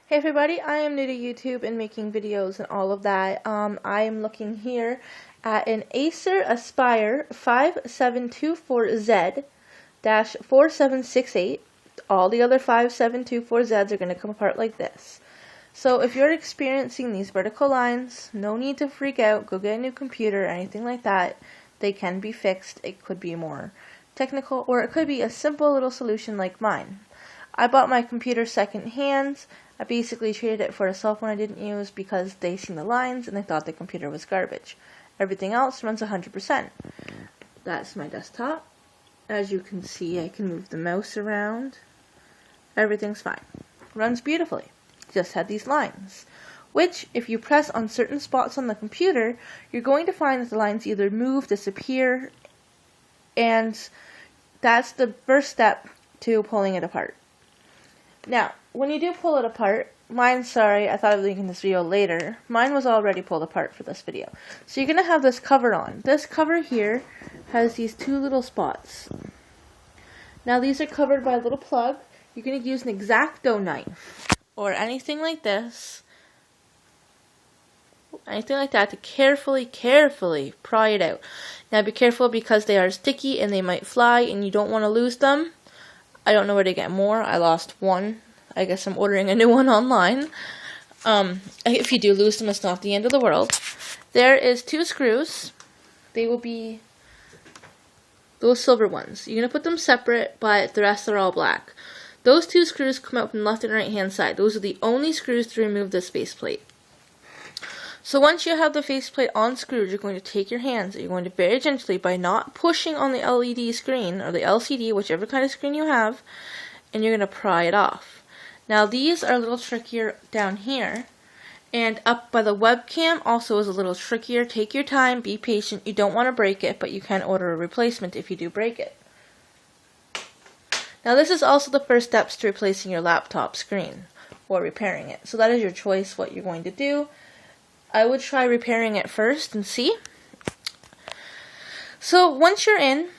Hey everybody, I am new to YouTube and making videos and all of that. I am looking here at an Acer Aspire 5724Z-4768. All the other 5724Zs are going to come apart like this. So if you're experiencing these vertical lines, no need to freak out, go get a new computer or anything like that. They can be fixed. It could be more technical, or it could be a simple little solution like mine. I bought my computer second-hand. I basically traded it for a cell phone I didn't use because they seen the lines and they thought the computer was garbage. Everything else runs 100%. That's my desktop. As you can see, I can move the mouse around. Everything's fine. Runs beautifully. Just had these lines, which, if you press on certain spots on the computer, you're going to find that the lines either move, disappear, and that's the first step to pulling it apart. Now, when you do pull it apart, sorry, I thought I was making this video later. Mine was already pulled apart for this video. So you're going to have this cover on. This cover here has these two little spots. Now these are covered by a little plug. You're going to use an X-Acto knife or anything like this. Anything like that to carefully pry it out. Now be careful because they are sticky and they might fly and you don't want to lose them. I don't know where to get more. I lost one. I guess I'm ordering a new one online. If you do lose them, it's not the end of the world. There is two screws. They will be those silver ones. You're going to put them separate, but the rest are all black. Those two screws come out from the left and right hand side. Those are the only screws to remove this faceplate. So once you have the faceplate unscrewed, you're going to take your hands and you're going to very gently, by not pushing on the LED screen or the LCD, whichever kind of screen you have, and you're going to pry it off. Now these are a little trickier down here, and up by the webcam also is a little trickier. Take your time, be patient. You don't want to break it, but you can order a replacement if you do break it. Now this is also the first steps to replacing your laptop screen or repairing it. So that is your choice what you're going to do. I would try repairing it first and see. So once you're in,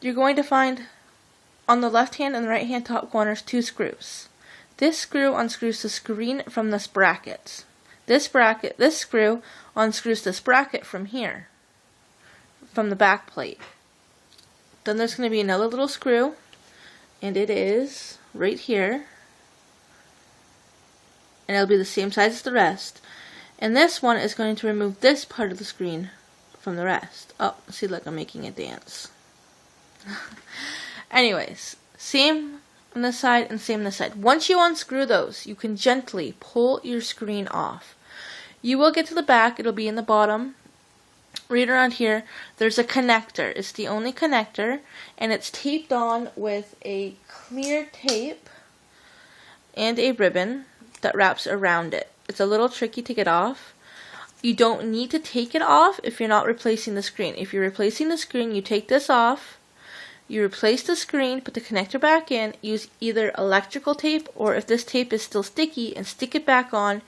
you're going to find on the left hand and the right hand top corners two screws. This screw unscrews the screen from this bracket. This screw unscrews this bracket from here, from the back plate. Then there's going to be another little screw, and it is right here, and it'll be the same size as the rest. And this one is going to remove this part of the screen from the rest. Oh, see, look, I'm making it dance. Anyways, same on this side and same on this side. Once you unscrew those, you can gently pull your screen off. You will get to the back. It'll be in the bottom. Right around here, there's a connector. It's the only connector, and it's taped on with a clear tape and a ribbon that wraps around it. It's a little tricky to get off. You don't need to take it off if you're not replacing the screen. If you're replacing the screen, you take this off, you replace the screen, put the connector back in, use either electrical tape, or if this tape is still sticky, and stick it back on,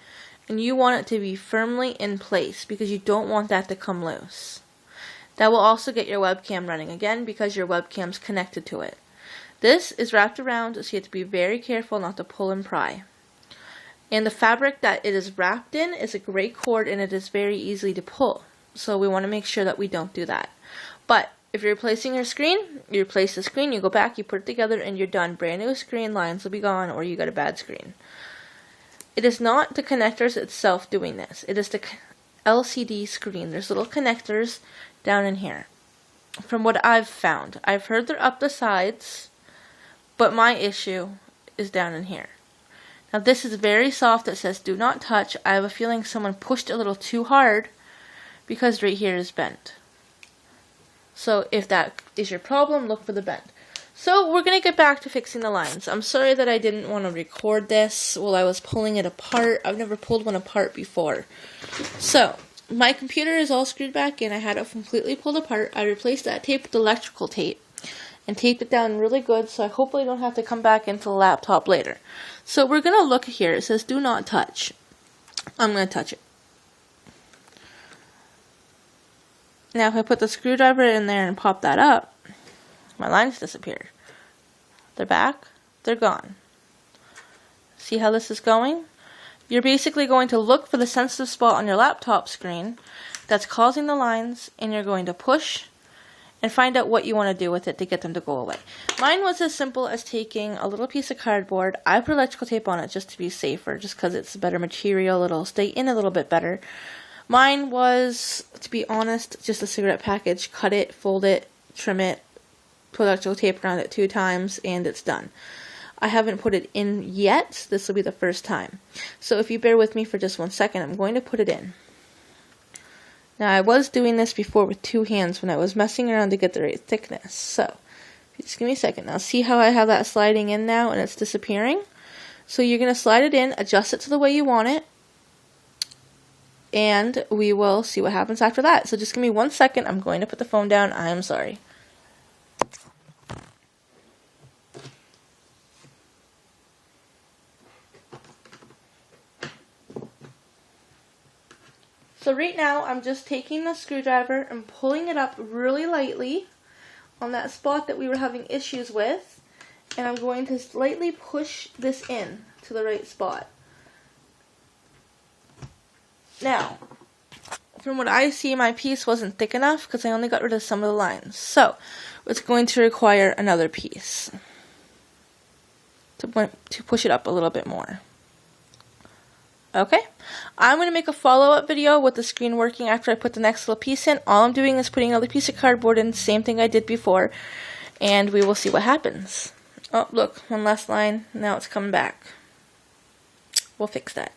and you want it to be firmly in place because you don't want that to come loose. That will also get your webcam running again because your webcam's connected to it. This is wrapped around, so you have to be very careful not to pull and pry. And the fabric that it is wrapped in is a gray cord, and it is very easy to pull. So we want to make sure that we don't do that. But if you're replacing your screen, you replace the screen, you go back, you put it together, and you're done. Brand new screen, lines will be gone, or you got a bad screen. It is not the connectors itself doing this. It is the LCD screen. There's little connectors down in here. From what I've found. I've heard they're up the sides, but my issue is down in here. Now this is very soft. It says do not touch. I have a feeling someone pushed a little too hard because right here is bent. So if that is your problem, look for the bend. So we're going to get back to fixing the lines. I'm sorry that I didn't want to record this while I was pulling it apart. I've never pulled one apart before. So my computer is all screwed back in. I had it completely pulled apart. I replaced that tape with electrical tape and taped it down really good, so I hopefully don't have to come back into the laptop later. So we're going to look here. It says do not touch. I'm going to touch it. Now if I put the screwdriver in there and pop that up, my lines disappear. They're back. They're gone. See how this is going? You're basically going to look for the sensitive spot on your laptop screen that's causing the lines, and you're going to push and find out what you want to do with it to get them to go away. Mine was as simple as taking a little piece of cardboard. I put electrical tape on it just to be safer, just because it's a better material. It'll stay in a little bit better. Mine was, to be honest, just a cigarette package. Cut it, fold it, trim it, put electrical tape around it 2 times, and it's done. I haven't put it in yet. This will be the first time. So if you bear with me for just 1 second, I'm going to put it in. Now, I was doing this before with 2 hands when I was messing around to get the right thickness. So, just give me a second. Now, see how I have that sliding in now and it's disappearing? So you're going to slide it in, adjust it to the way you want it, and we will see what happens after that. So just give me 1 second. I'm going to put the phone down. I am sorry. So right now, I'm just taking the screwdriver and pulling it up really lightly on that spot that we were having issues with, and I'm going to slightly push this in to the right spot. Now, from what I see, my piece wasn't thick enough because I only got rid of some of the lines. So, it's going to require another piece to push it up a little bit more. Okay, I'm going to make a follow-up video with the screen working after I put the next little piece in. All I'm doing is putting another piece of cardboard in, same thing I did before, and we will see what happens. Oh, look, one last line. Now it's coming back. We'll fix that.